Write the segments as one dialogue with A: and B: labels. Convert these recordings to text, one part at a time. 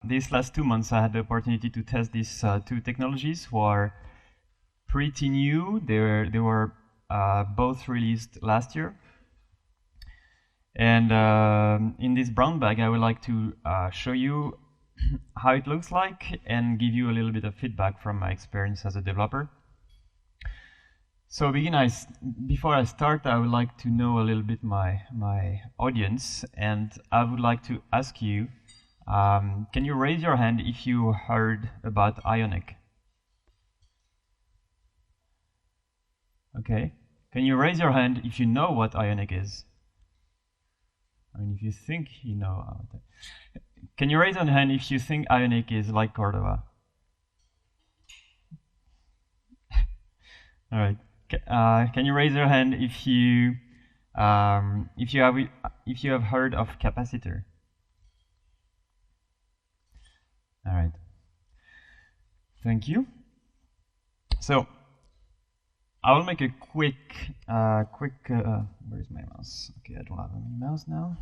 A: these last 2 months, I had the opportunity to test these two technologies, who are pretty new. They were both released last year. And in this brown bag, I would like to show you how it looks like and give you a little bit of feedback from my experience as a developer. So before I start, I would like to know a little bit my audience, and I would like to ask you, can you raise your hand if you heard about Ionic? Okay. Can you raise your hand if you know what Ionic is? I mean, if you think you know. Can you raise your hand if you think Ionic is like Cordova? All right. Can you raise your hand if you have heard of Capacitor? All right. Thank you. So I will make a quick. Where's my mouse? Okay, I don't have any mouse now.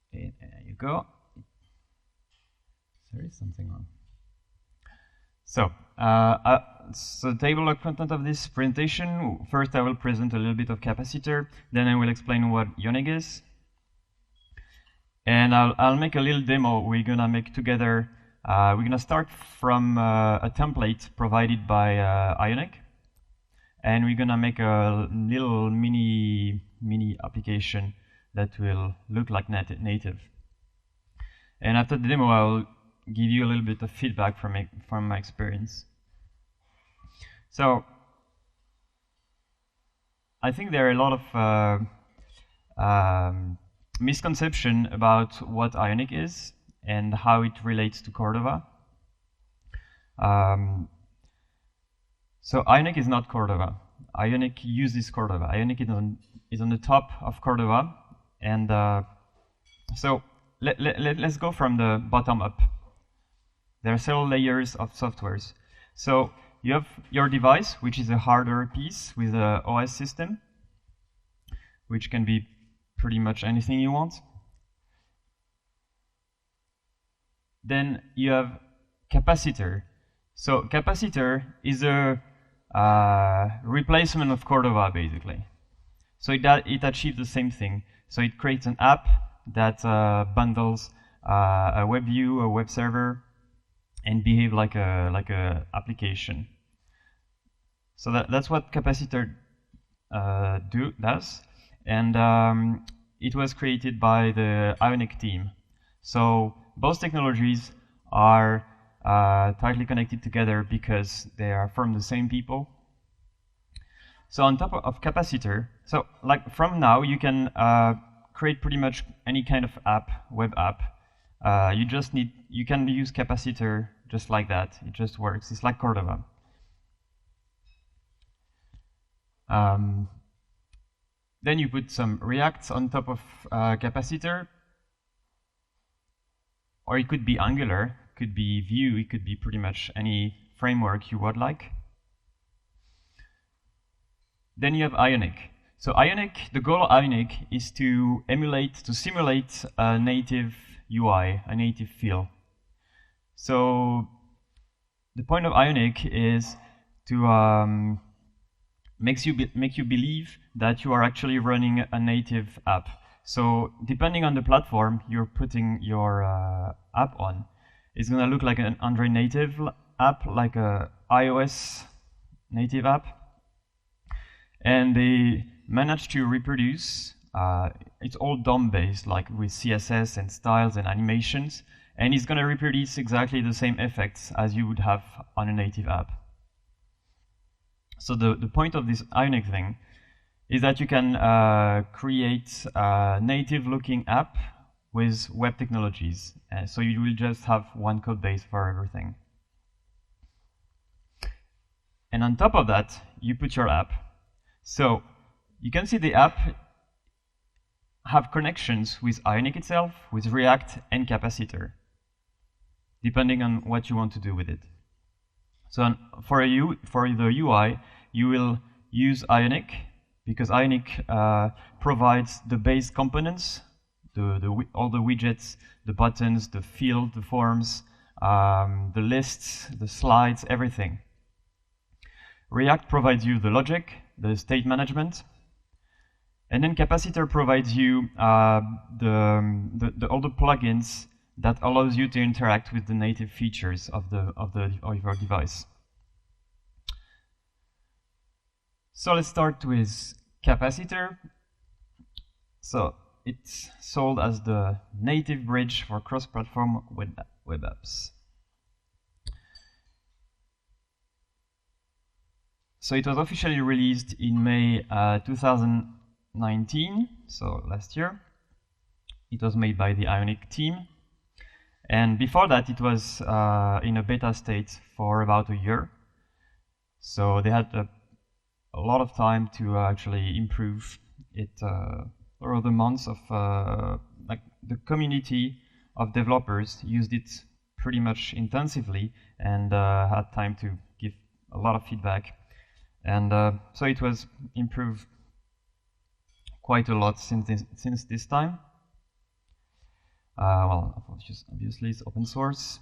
A: Okay, there you go. Sorry, something wrong. So, so the table of content of this presentation. First, I will present a little bit of Capacitor. Then I will explain what Ionic is. And I'll make a little demo we're gonna make together. We're gonna start from a template provided by Ionic, and we're gonna make a little mini application that will look like native. And after the demo, I'll give you a little bit of feedback from my experience. So I think there are a lot of misconception about what Ionic is and how it relates to Cordova. So Ionic is not Cordova. Ionic uses Cordova. Ionic is on the top of Cordova, and so let's go from the bottom up. There are several layers of softwares. So you have your device, which is a hardware piece with an OS system, which can be pretty much anything you want. Then you have Capacitor. So Capacitor is a replacement of Cordova, basically. So it achieves the same thing. So it creates an app that bundles a web view, a web server, and behave like a application. So that's what Capacitor does, and it was created by the Ionic team. So both technologies are tightly connected together because they are from the same people. So on top of Capacitor, so like from now you can create pretty much any kind of app, web app. You can use Capacitor just like that. It just works. It's like Cordova. Then you put some React on top of Capacitor, or it could be Angular, could be Vue, it could be pretty much any framework you would like. Then you have Ionic. So Ionic, the goal of Ionic is to simulate a native UI, a native feel. So the point of Ionic is to make you believe that you are actually running a native app. So depending on the platform you're putting your app on, it's going to look like an Android native app, like a iOS native app. And they manage to reproduce, it's all DOM-based, like with CSS and styles and animations, and it's going to reproduce exactly the same effects as you would have on a native app. So the point of this Ionic thing is that you can create a native-looking app with web technologies. So you will just have one code base for everything. And on top of that, you put your app. So you can see the app have connections with Ionic itself, with React and Capacitor, depending on what you want to do with it. So for the UI, you will use Ionic, because Ionic provides the base components all the widgets, the buttons, the field, the forms, the lists, the slides, everything. React provides you the logic, the state management, and then Capacitor provides you all the plugins that allows you to interact with the native features of your device. So let's start with Capacitor. So it's sold as the native bridge for cross-platform web apps. So it was officially released in May 2019, so last year. It was made by the Ionic team. And before that, it was in a beta state for about a year. So they had a lot of time to actually improve it over the months of like the community of developers used it pretty much intensively and had time to give a lot of feedback. And so it was improved quite a lot since this time. Well, obviously it's open source.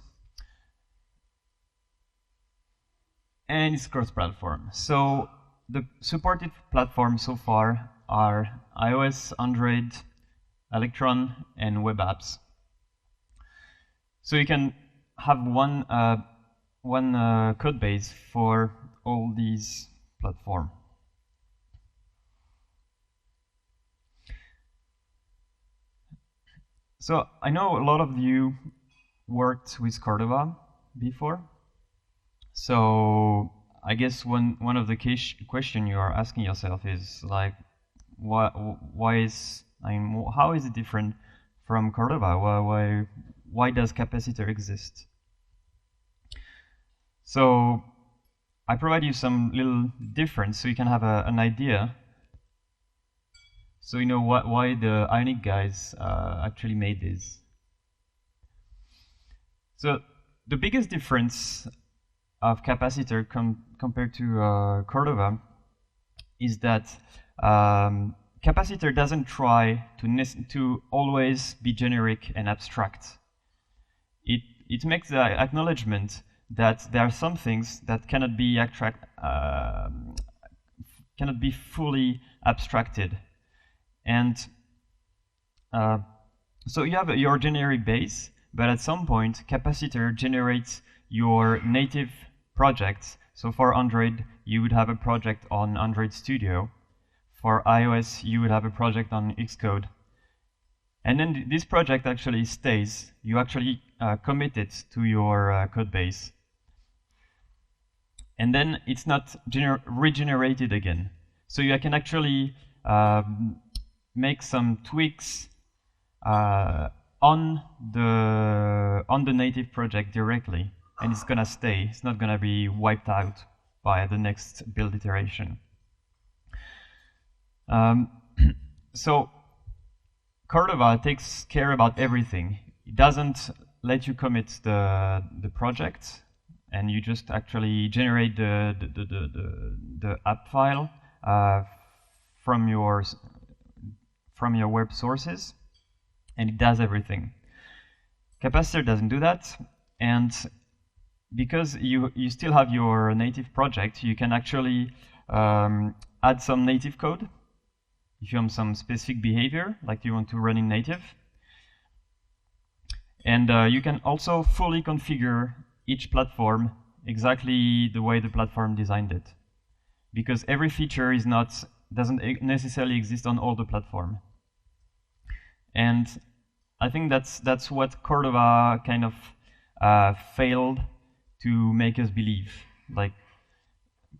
A: And it's cross-platform. So the supported platforms so far are iOS, Android, Electron, and web apps. So you can have one code base for all these platforms. So I know a lot of you worked with Cordova before. So I guess one of the question you are asking yourself is like, how is it different from Cordova? Why does Capacitor exist? So I provide you some little difference so you can have an idea. So you know why the Ionic guys actually made this. So the biggest difference of Capacitor compared to Cordova is that Capacitor doesn't try to always be generic and abstract. It makes the acknowledgement that there are some things that cannot be fully abstracted. And so you have your generic base, but at some point, Capacitor generates your native projects. So for Android, you would have a project on Android Studio. For iOS, you would have a project on Xcode. And then this project actually stays. You actually commit it to your code base. And then it's not regenerated again. So you can actually make some tweaks on the native project directly, and it's gonna stay. It's not gonna be wiped out by the next build iteration. So Cordova takes care about everything. It doesn't let you commit the project, and you just actually generate the app file from your web sources, and it does everything. Capacitor doesn't do that, and because you still have your native project, you can actually add some native code if you have some specific behavior, like you want to run in native. And you can also fully configure each platform exactly the way the platform designed it, because every feature doesn't necessarily exist on all the platform. And I think that's what Cordova kind of failed to make us believe. Like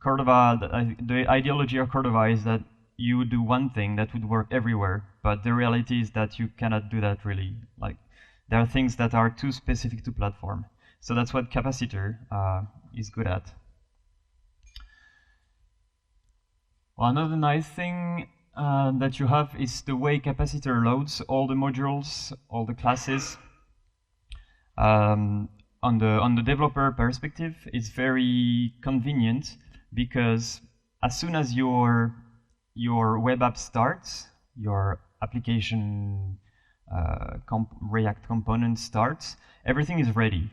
A: Cordova, the ideology of Cordova is that you would do one thing that would work everywhere, but the reality is that you cannot do that really. Like there are things that are too specific to platform. So that's what Capacitor is good at. Well, another nice thing that you have is the way Capacitor loads all the modules, all the classes. On the developer perspective, it's very convenient because as soon as your web app starts, your application React component starts, everything is ready.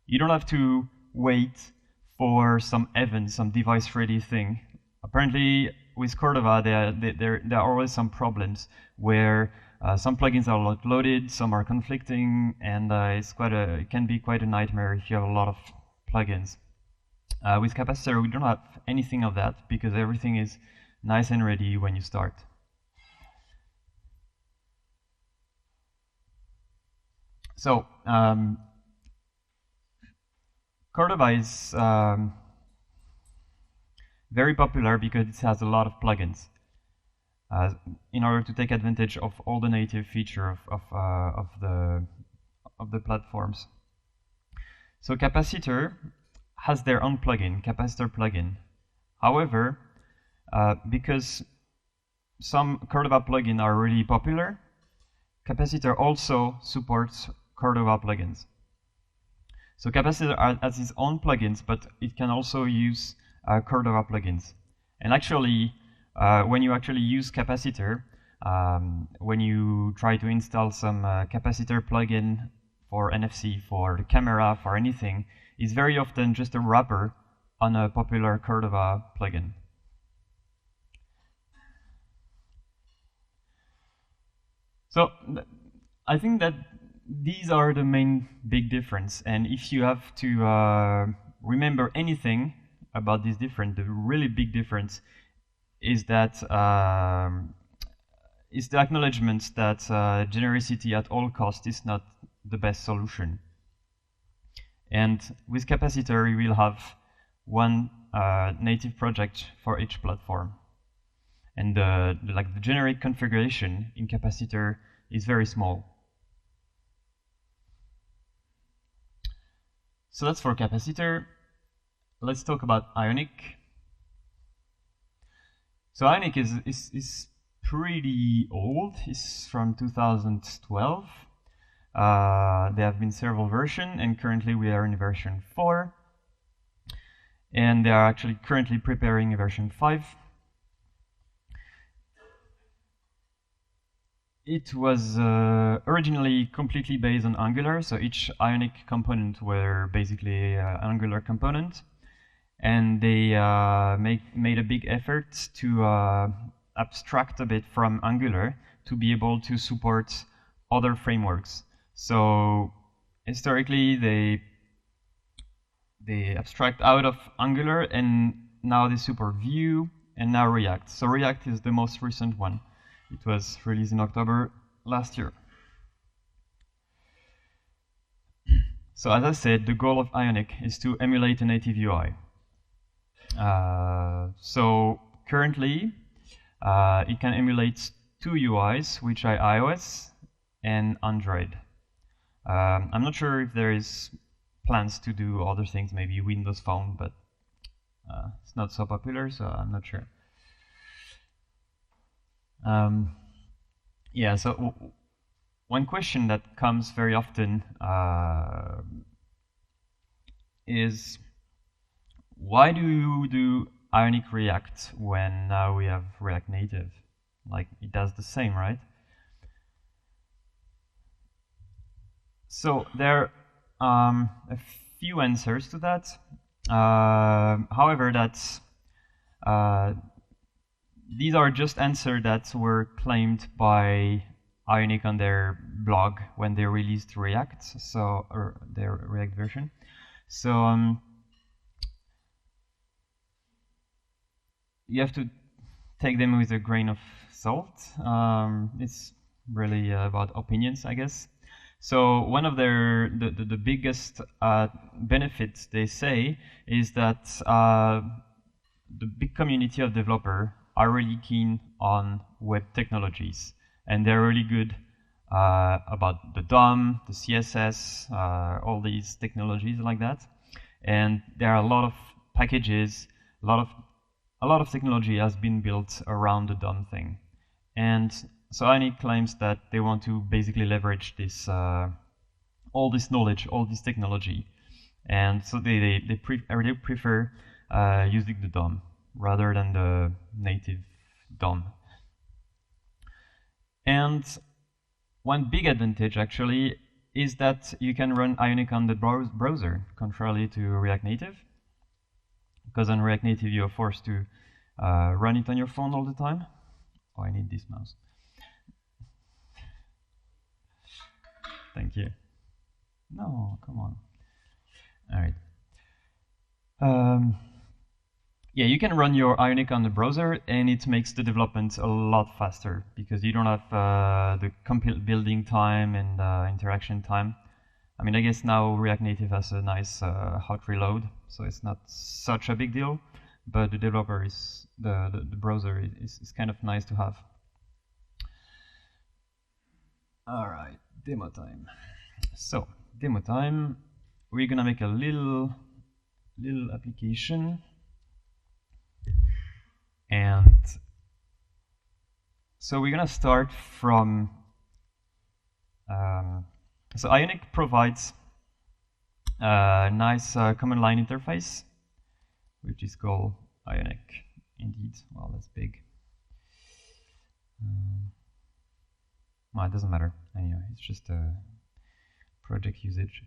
A: You don't have to wait for some event, some device-ready thing. Apparently, with Cordova, there are always some problems where some plugins are not loaded, some are conflicting, and it can be quite a nightmare if you have a lot of plugins. With Capacitor, we don't have anything of that because everything is nice and ready when you start. So, Cordova is very popular because it has a lot of plugins in order to take advantage of all the native features of the platforms. So Capacitor has their own plugin, Capacitor plugin. However, because some Cordova plugins are really popular, Capacitor also supports Cordova plugins. So Capacitor has its own plugins, but it can also use Cordova plugins. And actually, when you actually use Capacitor, when you try to install some Capacitor plugin for NFC, for the camera, for anything, it's very often just a wrapper on a popular Cordova plugin. So I think that these are the main big difference. And if you have to remember anything about this difference, the really big difference is that is the acknowledgement that genericity at all costs is not the best solution. And with Capacitor, you will have one native project for each platform. And the generic configuration in Capacitor is very small. So that's for Capacitor. Let's talk about Ionic. So Ionic is pretty old. It's from 2012. There have been several versions, and currently we are in version 4. And they are actually currently preparing version 5. It was originally completely based on Angular, so each Ionic component were basically Angular component. And they made a big effort to abstract a bit from Angular to be able to support other frameworks. So historically, they abstract out of Angular, and now they support Vue and now React. So React is the most recent one. It was released in October last year. So as I said, the goal of Ionic is to emulate a native UI. So currently, it can emulate 2 UIs, which are iOS and Android. I'm not sure if there is plans to do other things, maybe Windows Phone, but it's not so popular, so I'm not sure. Yeah, so one question that comes very often is, why do you do Ionic React when now we have React Native? Like, it does the same, right? So there are a few answers to that. However, these are just answers that were claimed by Ionic on their blog when they released React, or their React version. So you have to take them with a grain of salt. It's really about opinions, I guess. So one of the biggest benefits they say is that the big community of developers are really keen on web technologies, and they're really good about the DOM, the CSS, all these technologies like that. And there are a lot of packages, a lot of technology has been built around the DOM thing. And so Ionic claims that they want to basically leverage this, all this knowledge, all this technology. And so they prefer using the DOM rather than the native DOM. And one big advantage actually is that you can run Ionic on the browser, contrary to React Native. Because on React Native you're forced to run it on your phone all the time. Oh, I need this mouse. Thank you. No, come on. All right. Yeah, you can run your Ionic on the browser, and it makes the development a lot faster because you don't have the building time and interaction time. I mean, I guess now React Native has a nice hot reload, so it's not such a big deal. But the developer is the browser is kind of nice to have. All right, demo time. So demo time. We're gonna make a little application, and so we're gonna start from. So Ionic provides a nice command line interface, which is called Ionic. Indeed, well, that's big. Well, it doesn't matter. Anyway, it's just a project usage.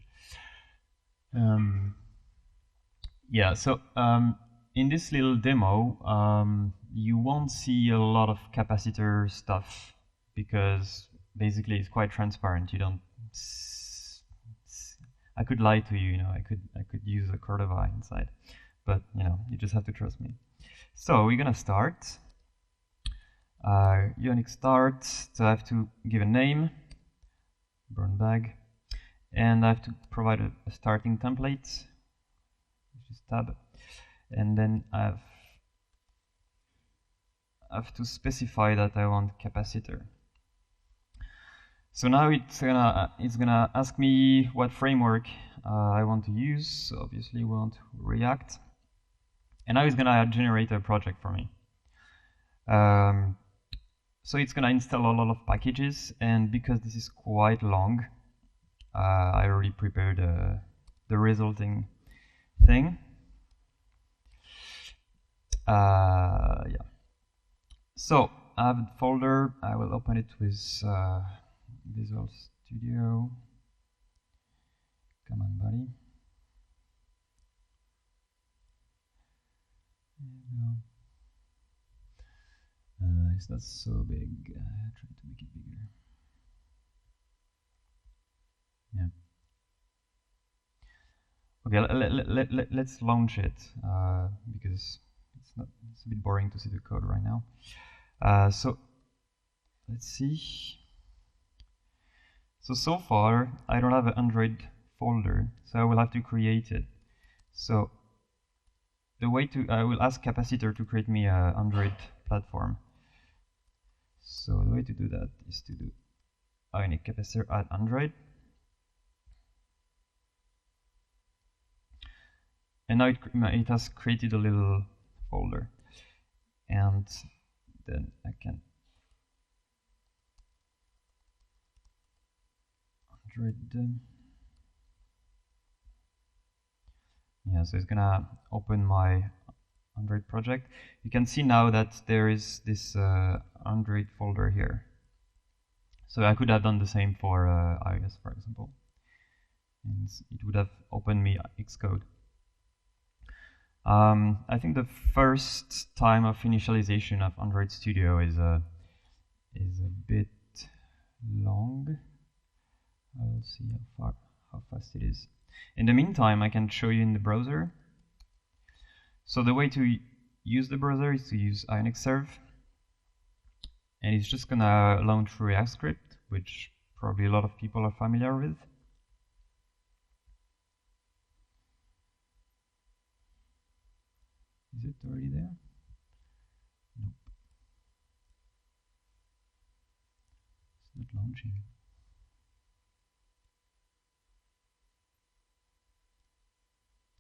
A: Yeah, so in this little demo, you won't see a lot of capacitor stuff because basically it's quite transparent. You don't. I could lie to you, I could use a Cordova inside, but you just have to trust me. So we're gonna start. Ionic start. So I have to give a name, burn bag, and I have to provide a starting template, which is tab, and then I have to specify that I want capacitor. So now it's gonna ask me what framework I want to use. So obviously we want React, and now it's gonna generate a project for me. So it's gonna install a lot of packages, and because this is quite long, I already prepared the resulting thing. Yeah. So I have a folder. I will open it with Visual Studio. Come on, buddy. It's not so big. Try to make it bigger. Yeah. Okay, let's launch it because it's a bit boring to see the code right now. So let's see. So far I don't have an Android folder, so I will have to create it. So I will ask Capacitor to create me an Android platform. So the way to do that is to do Ionic Capacitor add Android. And now it has created a little folder. And then I can Android. Yeah, so it's gonna open my Android project. You can see now that there is this Android folder here. So I could have done the same for iOS, for example. And it would have opened me Xcode. I think the first time of initialization of Android Studio is a bit long. I'll see how fast it is. In the meantime, I can show you in the browser. So the way to use the browser is to use Ionic Serve, and it's just gonna launch React script, which probably a lot of people are familiar with. Is it already there? Nope. It's not launching.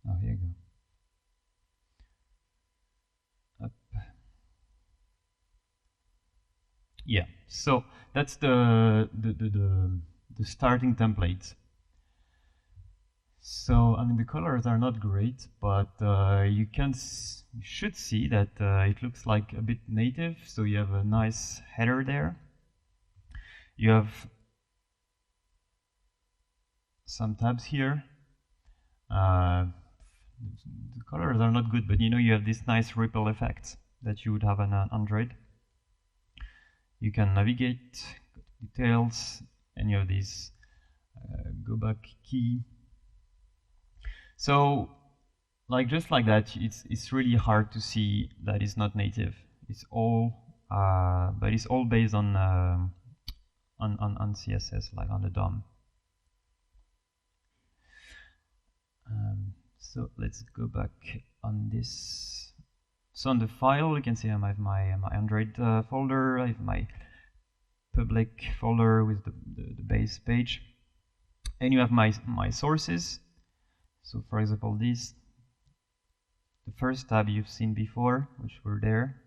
A: Oh, here you go. Up. Yeah, so that's the starting template. So I mean the colors are not great, but you should see that it looks like a bit native. So you have a nice header there. You have some tabs here. The colors are not good, but you know, you have this nice ripple effect that you would have on Android. You can navigate, go to details, and you have this go back key. So, like just like that, it's really hard to see that it's not native. It's all, but it's all based on CSS, like on the DOM. So let's go back on this. So on the file, you can see I have my Android folder. I have my public folder with the base page, and you have my sources. So for example, this, the first tab you've seen before, which were there.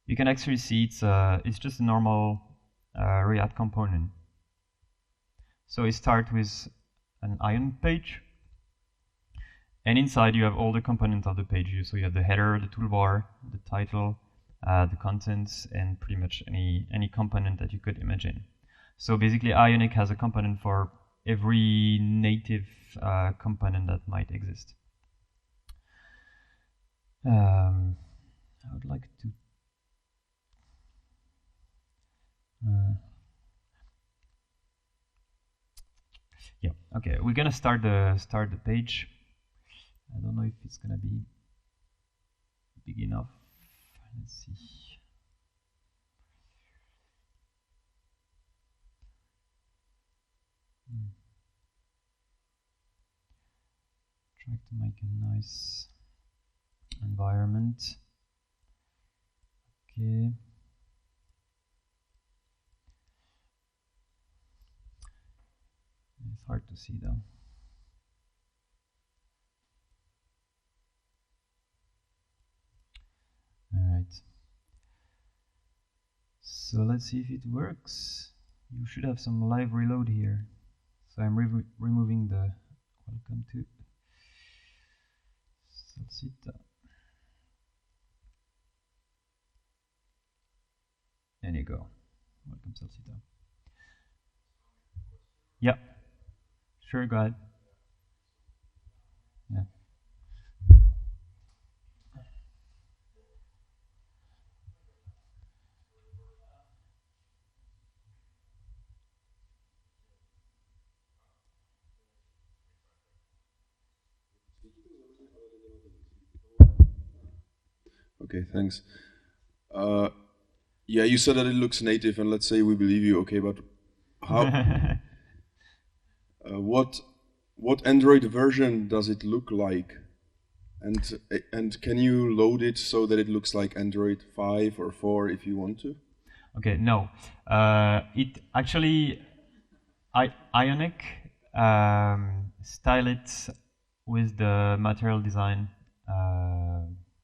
A: You can actually see it's just a normal React component. So it starts with an Ion page. And inside you have all the components of the page. So you have the header, the toolbar, the title, the contents, and pretty much any component that you could imagine. So basically Ionic has a component for every native component that might exist. I would like to yeah, okay, we're gonna start the page. I don't know if it's gonna be big enough. Let's see. Try to make a nice environment. Okay. It's hard to see though. Alright. So let's see if it works. You should have some live reload here. So I'm removing the welcome to Salsita. There you go. Welcome Salsita. Yeah. Sure, go ahead. Yeah.
B: Okay, thanks. Yeah, you said that it looks native, and let's say we believe you. Okay, but how? What Android version does it look like? And can you load it so that it looks like Android 5 or 4 if you want to?
A: Okay, no. It actually, Ionic style it with the material design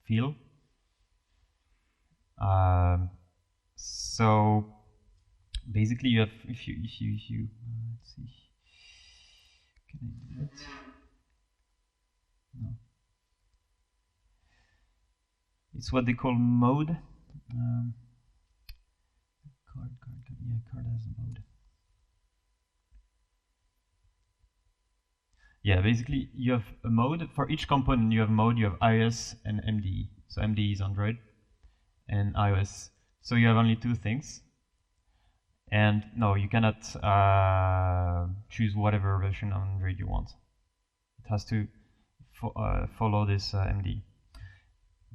A: feel. So basically, you have if you let's see, can I do it? No. It's what they call mode. Card has a mode. Yeah, basically you have a mode for each component. You have mode. You have iOS and MDE. So MDE is Android, and iOS. So you have only two things. And no, you cannot choose whatever version of Android you want. It has to follow this MD.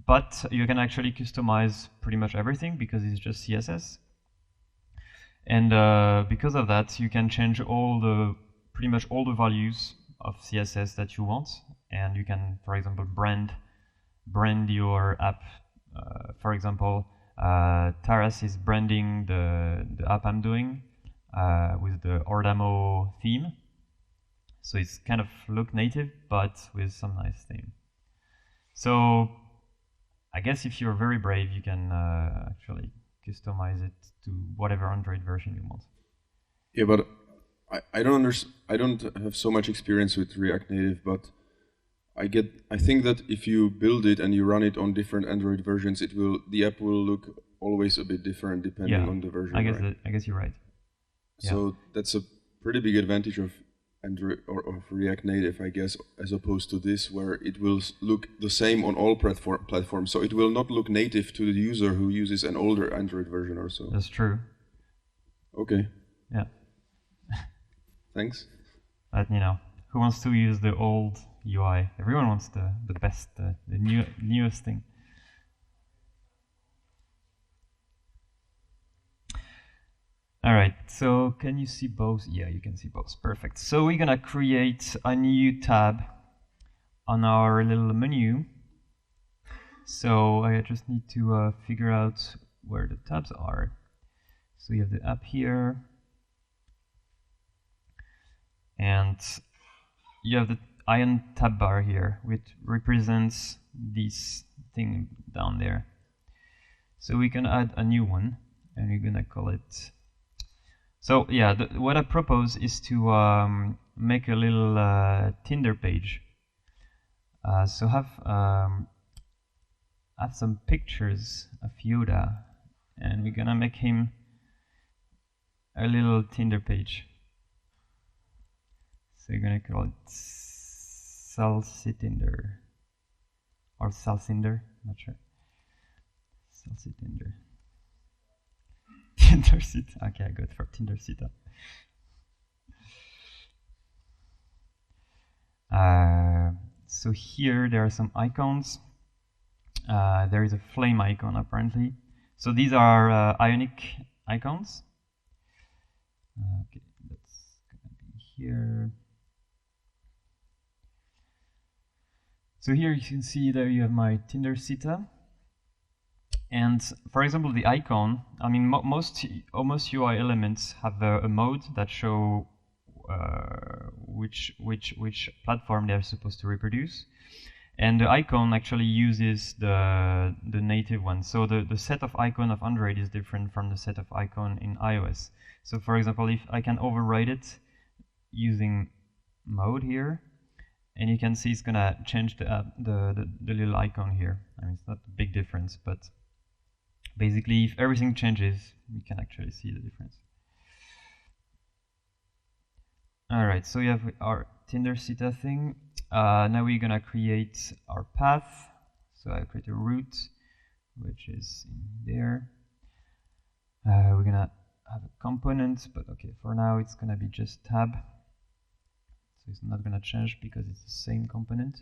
A: But you can actually customize pretty much everything because it's just CSS. And because of that, you can change pretty much all the values of CSS that you want. And you can, for example, brand your app. For example, Taras is branding the app I'm doing with the Ordamo theme. So it's kind of look native, but with some nice theme. So I guess if you're very brave, you can actually customize it to whatever Android version you want.
B: Yeah, but I don't have so much experience with React Native, but I think that if you build it and you run it on different Android versions, the app will look always a bit different depending on the version.
A: I guess you're right.
B: So that's a pretty big advantage of Android or of React Native, I guess, as opposed to this, where it will look the same on all platforms. So it will not look native to the user who uses an older Android version or so.
A: That's true.
B: Okay.
A: Yeah.
B: Thanks.
A: But who wants to use the old UI? Everyone wants the best, the newest thing. All right, so can you see both? Yeah, you can see both. Perfect. So we're gonna create a new tab on our little menu. So I just need to figure out where the tabs are. So you have the app here, and you have the Ion tab bar here, which represents this thing down there. So we can add a new one, and we're gonna call it. So yeah, what I propose is to make a little Tinder page. So have some pictures of Yoda, and we're gonna make him a little Tinder page. So you're gonna call it Salsitinder or Salsinder, not sure. Salsitinder. Tindersita. Okay, good for Tindersita. So here there are some icons. There is a flame icon apparently. So these are Ionic icons. Okay, that's gonna be here. So here you can see that you have my Tindersita. And for example, the icon, I mean, almost UI elements have a mode that show which platform they're supposed to reproduce. And the icon actually uses the native one. So the set of icon of Android is different from the set of icon in iOS. So for example, if I can override it using mode here, and you can see it's gonna change the little icon here. I mean, it's not a big difference, but basically, if everything changes, we can actually see the difference. All right, so we have our Tindersita thing. Now we're gonna create our path. So I create a root, which is in there. We're gonna have a component, but okay, for now it's gonna be just tab. So it's not gonna change because it's the same component.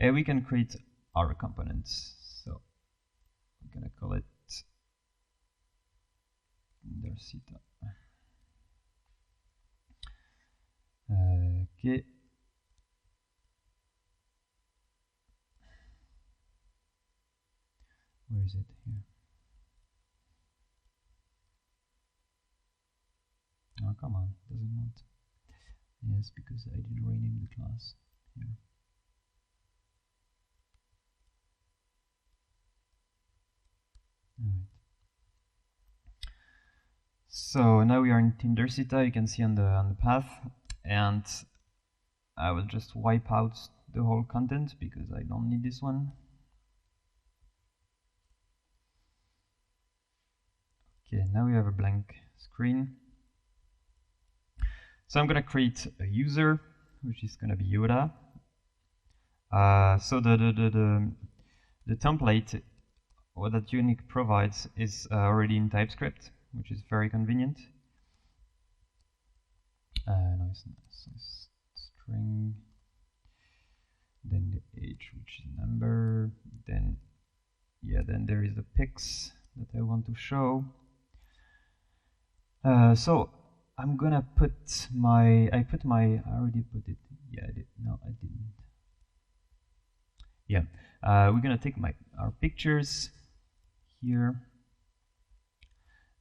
A: And we can create our components. So we're gonna call it Tindersita. Okay. Where is it here? Oh, come on, doesn't want. Yes, because I didn't rename the class here. All right. So now we are in Tindersita. You can see on the path, and I will just wipe out the whole content because I don't need this one. Okay, now we have a blank screen. So I'm gonna create a user, which is gonna be Yoda. So the template that Ionic provides is already in TypeScript, which is very convenient. Nice string. Then the age, which is number. Then there is the pics that I want to show. So I'm gonna put my, I already put it. Yeah, I did. No, I didn't. Yeah, we're gonna take our pictures here,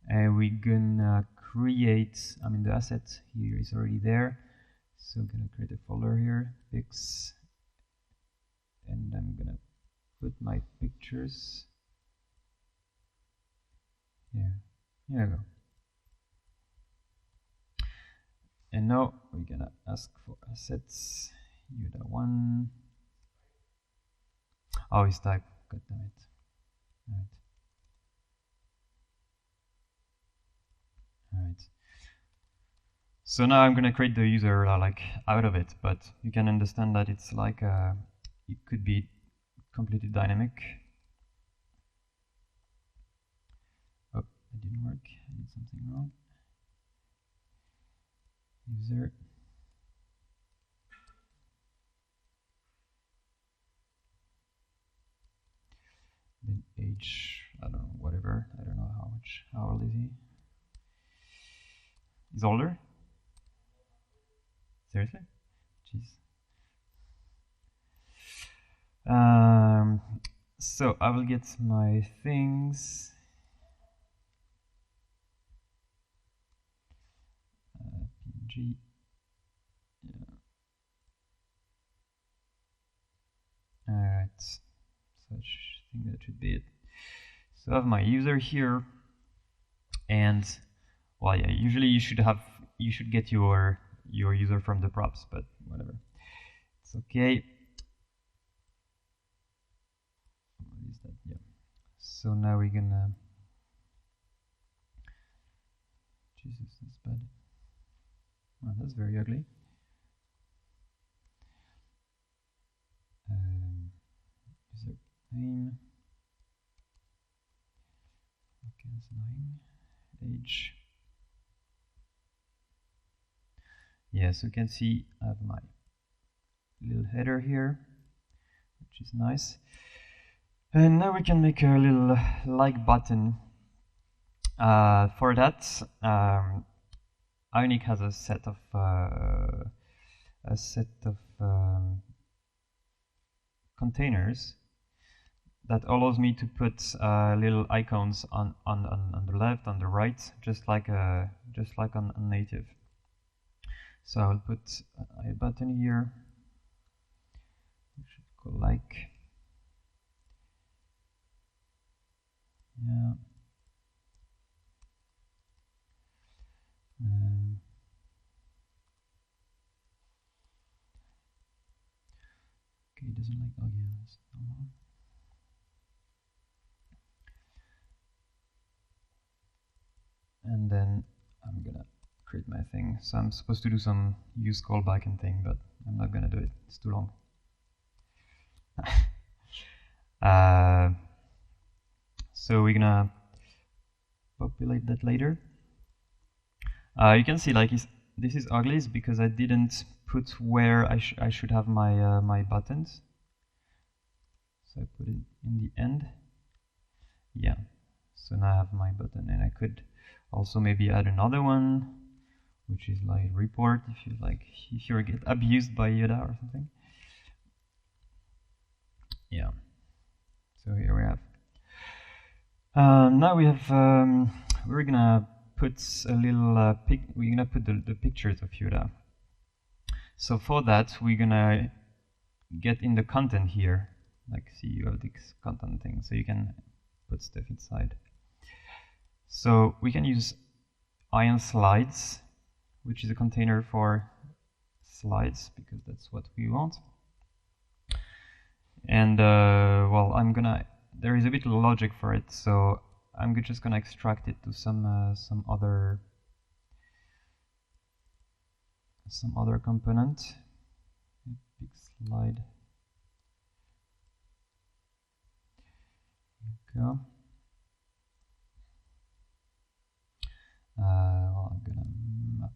A: and we're gonna create. I mean, the asset here is already there, so I'm gonna create a folder here, pics, and I'm gonna put my pictures here. Here we go. And now we're gonna ask for assets. Yoda1. Oh, it's type. God damn it. Alright. Alright. So now I'm gonna create the user like out of it, but you can understand that it's like it could be completely dynamic. Oh, it didn't work. I did something wrong. User. Then age, I don't know, whatever. I don't know how old is he? He's older? Seriously? Jeez. So I will get my things. PNG. Yeah. Alright. So I think that should be it. So I have my user here, and well, yeah. Usually you should get your user from the props, but whatever. It's okay. What is that? Yeah. So now we're gonna. Jesus, that's bad. Oh, that's very ugly. User name. Okay, that's annoying. Age. Yeah, so you can see I have my little header here, which is nice. And now we can make a little like button. For that, Ionic has a set of containers that allows me to put little icons on the left, on the right, just like on native. So I'll put a button here. We should go like. Yeah. Okay, it doesn't like. Oh yeah, that's normal. And then I'm gonna create my thing. So I'm supposed to do some use callback and thing, but I'm not gonna do it. It's too long. So we're gonna populate that later. You can see like this is ugly because I didn't put where I should have my my buttons. So I put it in the end. Yeah. So now I have my button, and I could also maybe add another one, which is like report if you get abused by Yoda or something. Yeah. So here we have. Now we have. We're gonna put a little. We're gonna put the pictures of Yoda. So for that, we're gonna get in the content here. Like, see, you have this content thing, so you can put stuff inside. So we can use Ion Slides, which is a container for slides, because that's what we want. And well, there is a bit of logic for it, so I'm just gonna extract it to some other component. Big slide. There we go. Well, I'm gonna map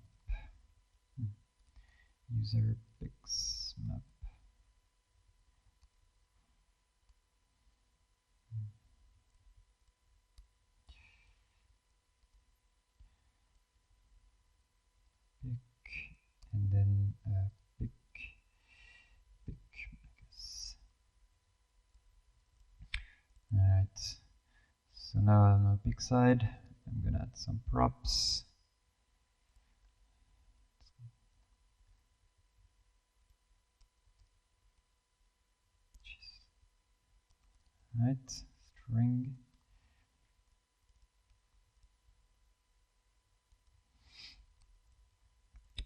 A: user pics map. Pic, and then pic, I guess. All right. So now on the pic side, I'm gonna add some props. Right, string.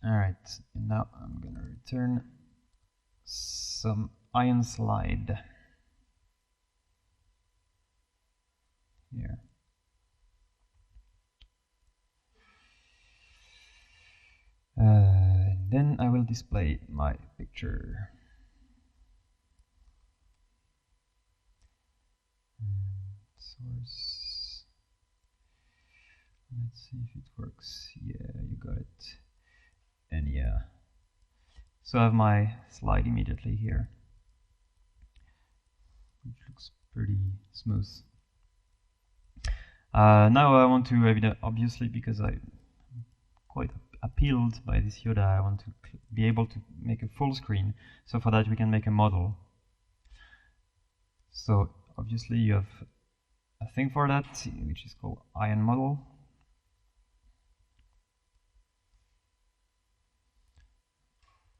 A: All right, and now I'm gonna return some ion slide here. then I will display my picture. Source. Let's see if it works. Yeah, you got it. And yeah. So I have my slide immediately here, which looks pretty smooth. Now I want to, obviously, because I'm quite appealed by this Yoda, I want to be able to make a full screen. So for that we can make a model. So obviously you have a thing for that, which is called Ion Model.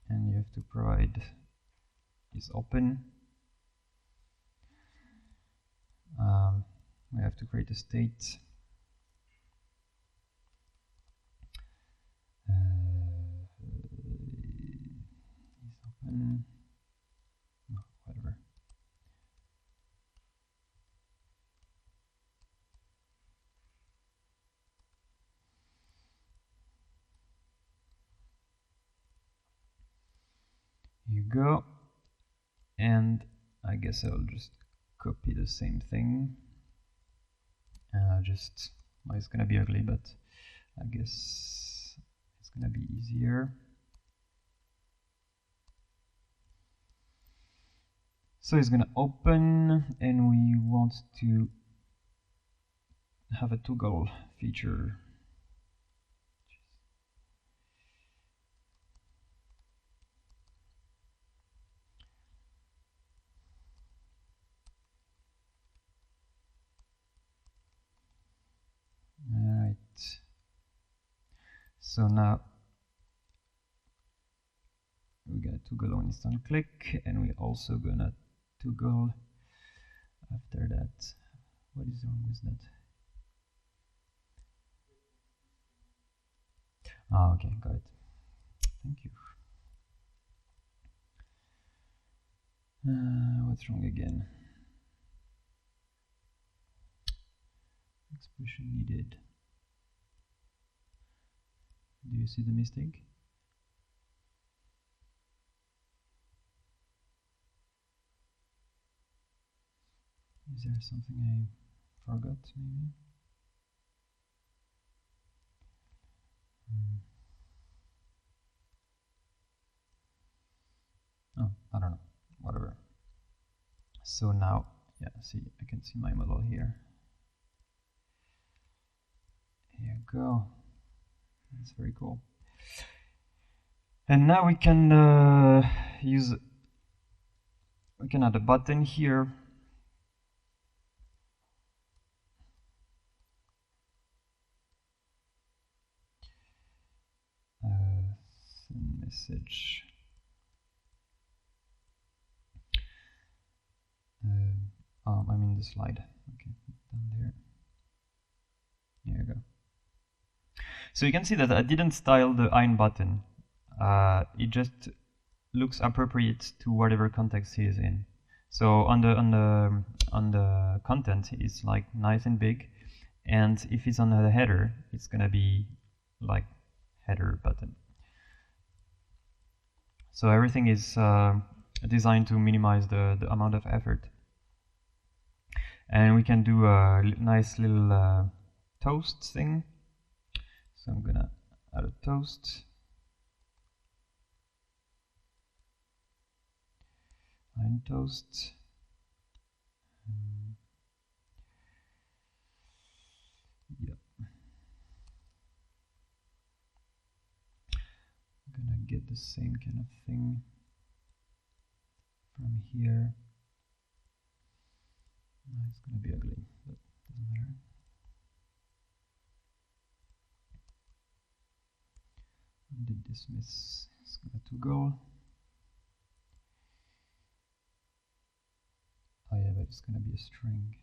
A: And you have to provide this open. We have to create a state. Is open. No, whatever. Here you go. And I guess I'll just copy the same thing. Well, it's gonna be ugly, but I guess it's gonna be easier. So it's gonna open, and we want to have a toggle feature. Alright. So now we got toggle on instant click, and we're also gonna toggle after that. What is wrong with that? Ah, okay, got it. Thank you. What's wrong again? Expression needed. Do you see the mistake? Is there something I forgot, maybe? Oh, I don't know. Whatever. So now, yeah, see, I can see my model here. Here you go. That's very cool. And now we can we can add a button here. Send message. I mean the slide. Okay, down there. Here you go. So you can see that I didn't style the iron button. It just looks appropriate to whatever context he is in. So on the content, it's like nice and big, and if it's on the header, it's gonna be like header button. So everything is designed to minimize the amount of effort. And we can do a nice little toast thing. So I'm gonna add a toast. Iron toast. Yep. I'm gonna get the same kind of thing from here. It's gonna be ugly, but doesn't matter. Did dismiss. It's gonna toggle. Oh yeah, but it's gonna be a string.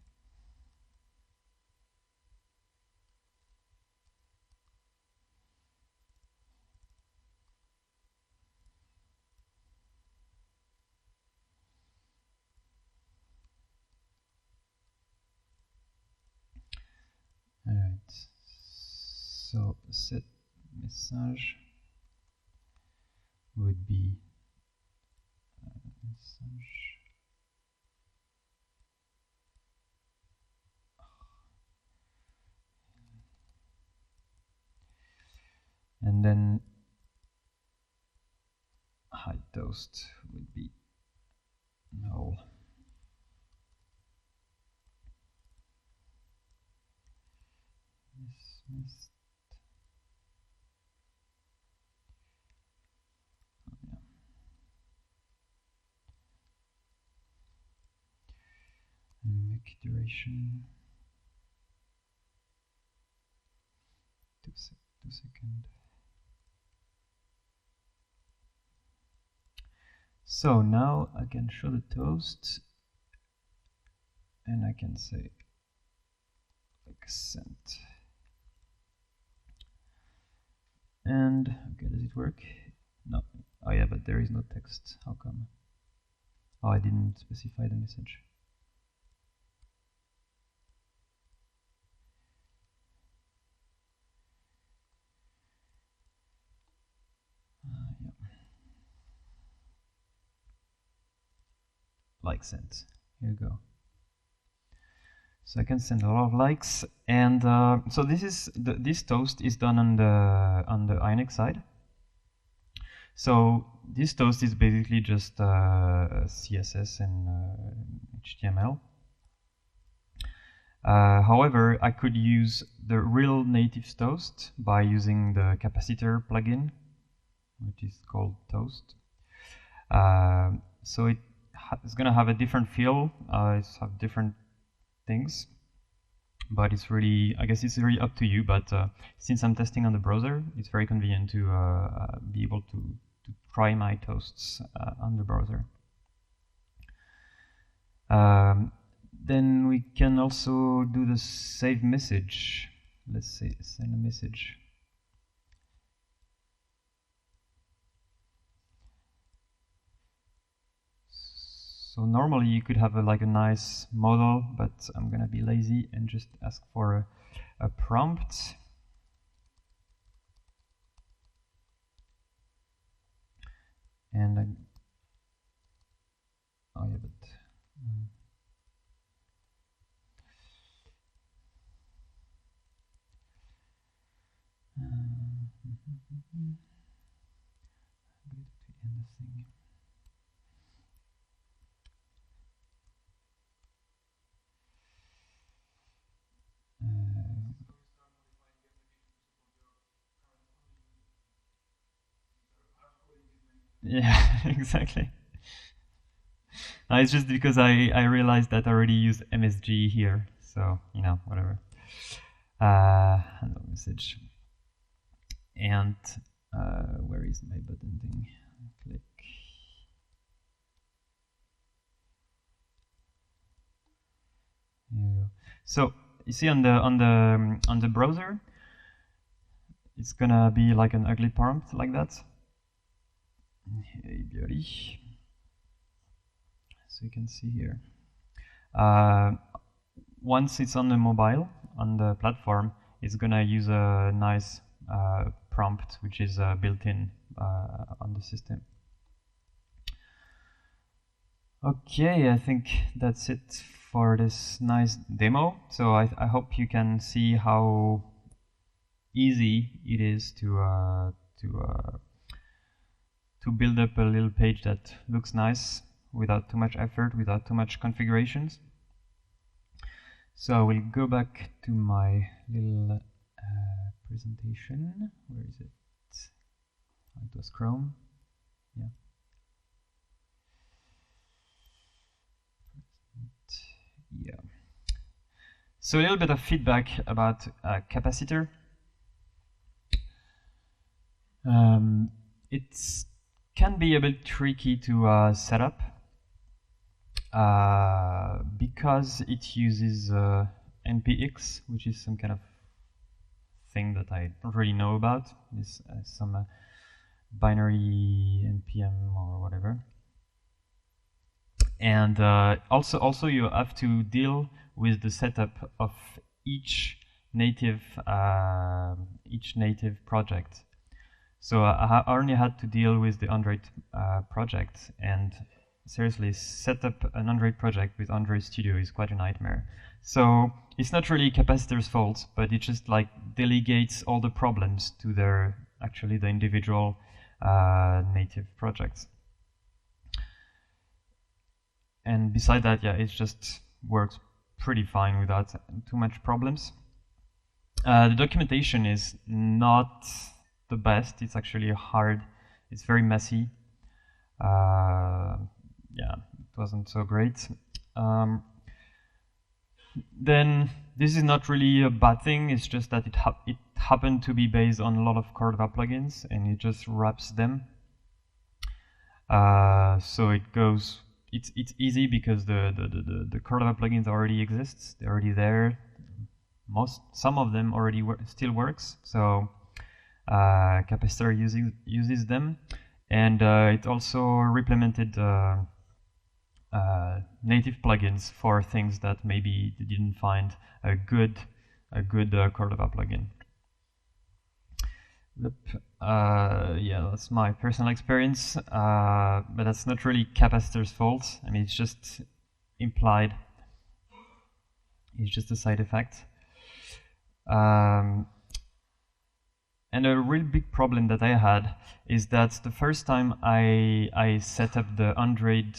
A: Alright, so set message. would be and then high toast would be null. Dismissed. Oh, yeah. And make duration 2 seconds. So now I can show the toast and I can say accent. And okay, does it work? No. Oh yeah, but there is no text. How come? Oh, I didn't specify the message. Yeah. Like sent. Here you go. So I can send a lot of likes, and so this toast is done on the Ionic side. So this toast is basically just CSS and HTML. However, I could use the real native toast by using the Capacitor plugin, which is called Toast. So it's going to have a different feel. It's have different things, but it's really, I guess it's really up to you. But since I'm testing on the browser, it's very convenient to be able to try my toasts on the browser. Then we can also do the save message. Let's say send a message. So normally you could have like a nice model, but I'm gonna be lazy and just ask for a prompt. And oh yeah, but yeah, exactly. It's just because I realized that I already use MSG here, so you know, whatever. Handle message. And where is my button thing? Click. There you go. So you see on the browser, it's gonna be like an ugly prompt like that. Hey, beauty. So you can see here. Once it's on the mobile, on the platform, it's gonna use a nice prompt which is built-in on the system. Okay, I think that's it for this nice demo. So I hope you can see how easy it is to build up a little page that looks nice without too much effort, without too much configurations. So I will go back to my little presentation. Where is it? It was Chrome. Yeah. Yeah. So a little bit of feedback about Capacitor. It can be a bit tricky to set up because it uses npx, which is some kind of thing that I don't really know about. It's some binary npm or whatever. And also you have to deal with the setup of each native project. So I only had to deal with the Android project, and seriously, set up an Android project with Android Studio is quite a nightmare. So it's not really Capacitor's fault, but it just like delegates all the problems to the individual native projects. And beside that, yeah, it just works pretty fine without too much problems. The documentation is not the best. It's actually hard. It's very messy. Yeah, it wasn't so great. Then this is not really a bad thing. It's just that it happened to be based on a lot of Cordova plugins, and it just wraps them. So it goes. It's easy because the Cordova plugins already exists. They're already there. Some of them already still works. So Capacitor uses them, and it also implemented native plugins for things that maybe they didn't find a good Cordova plugin. Yeah, that's my personal experience, but that's not really Capacitor's fault. I mean, it's just implied. It's just a side effect. And a real big problem that I had is that the first time I set up the Android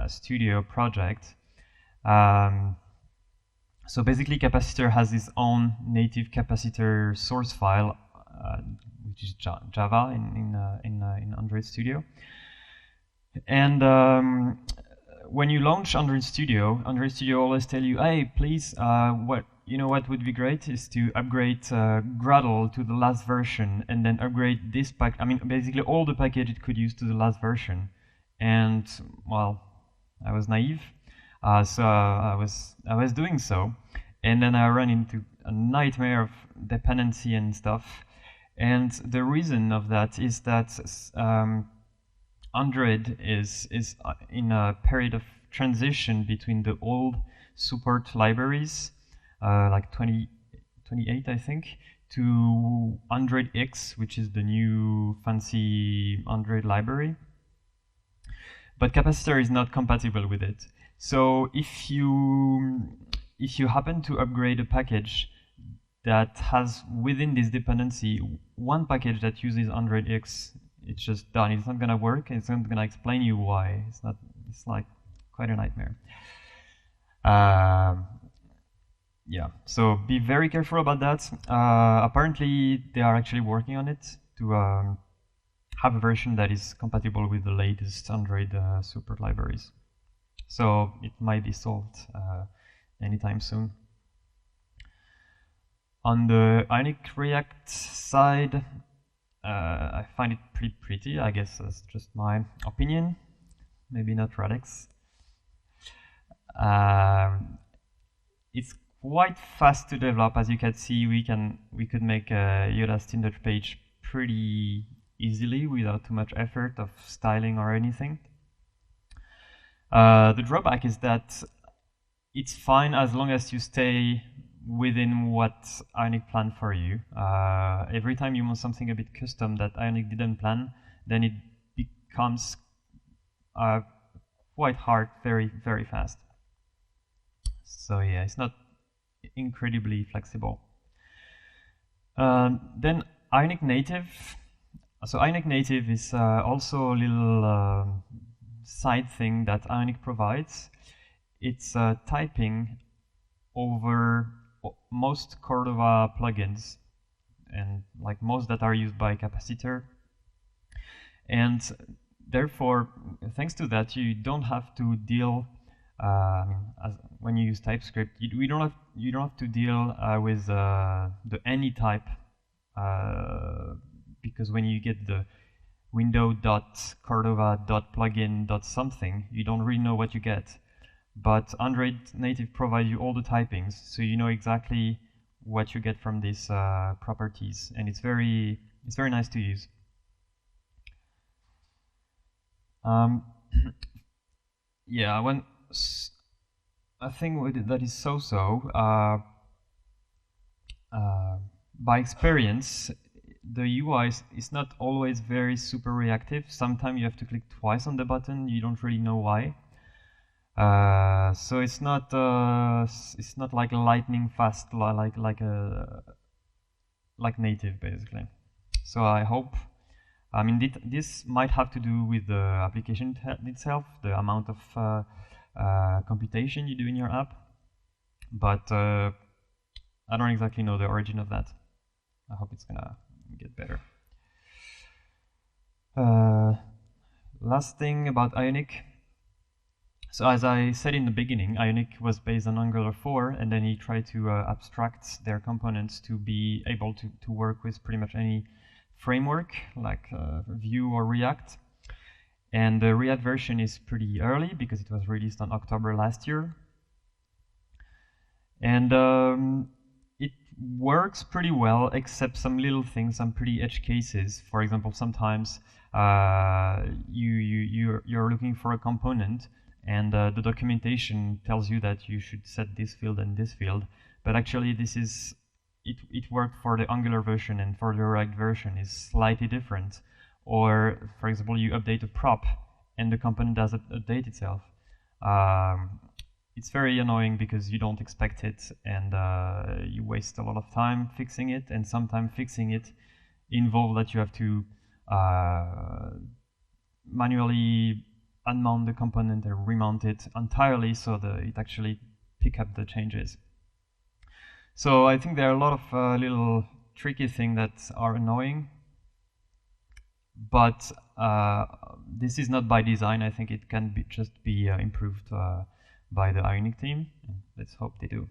A: Studio project, so basically Capacitor has its own native Capacitor source file, which is Java in Android Studio. And when you launch Android Studio always tell you, hey, please, what would be great is to upgrade Gradle to the last version, and then upgrade this pack. I mean, basically all the package it could use to the last version. And well, I was naive, so I was doing so, and then I ran into a nightmare of dependency and stuff. And the reason of that is that Android is in a period of transition between the old support libraries, like 28, I think, to Android X, which is the new fancy Android library. But Capacitor is not compatible with it. So if you happen to upgrade a package that has within this dependency one package that uses Android X, it's just done. It's not gonna work. It's not gonna explain you why. It's like quite a nightmare. Yeah, so be very careful about that. Apparently, they are actually working on it to have a version that is compatible with the latest Android support libraries. So it might be solved anytime soon. On the Ionic React side, I find it pretty. I guess that's just my opinion. Maybe not Radix. It's quite fast to develop. As you can see, we could make a Yoda's Tinder page pretty easily without too much effort of styling or anything. The drawback is that it's fine as long as you stay within what Ionic planned for you. Every time you want something a bit custom that Ionic didn't plan, then it becomes quite hard very, very fast. So yeah, it's not incredibly flexible. Then Ionic Native. So Ionic Native is also a little side thing that Ionic provides. It's typing over most Cordova plugins, and like most that are used by Capacitor. And therefore, thanks to that, you don't have to deal when you use TypeScript. You don't have to deal with the any type, because when you get the window.cordova.plugin.something, you don't really know what you get. But Android Native provides you all the typings, so you know exactly what you get from these properties, and it's very nice to use. Yeah, when a thing that is so-so, by experience, the UI is not always very super reactive. Sometimes you have to click twice on the button. You don't really know why. So it's not like lightning fast like native basically. So I hope. I mean, this might have to do with the application itself, the amount of computation you do in your app, but I don't exactly know the origin of that. I hope it's gonna get better. Last thing about Ionic. So as I said in the beginning, Ionic was based on Angular 4, and then he tried to abstract their components to be able to work with pretty much any framework, like Vue or React. And the React version is pretty early, because it was released on October last year. And it works pretty well, except some little things, some pretty edge cases. For example, sometimes you're looking for a component, and the documentation tells you that you should set this field and this field, but actually it worked for the Angular version, and for the React version is slightly different. Or, for example, you update a prop and the component doesn't update itself. It's very annoying because you don't expect it, and you waste a lot of time fixing it, and sometimes fixing it involves that you have to manually unmount the component and remount it entirely so that it actually pick up the changes. So I think there are a lot of little tricky things that are annoying, but this is not by design. I think it can just be improved by the Ionic team. Let's hope they do.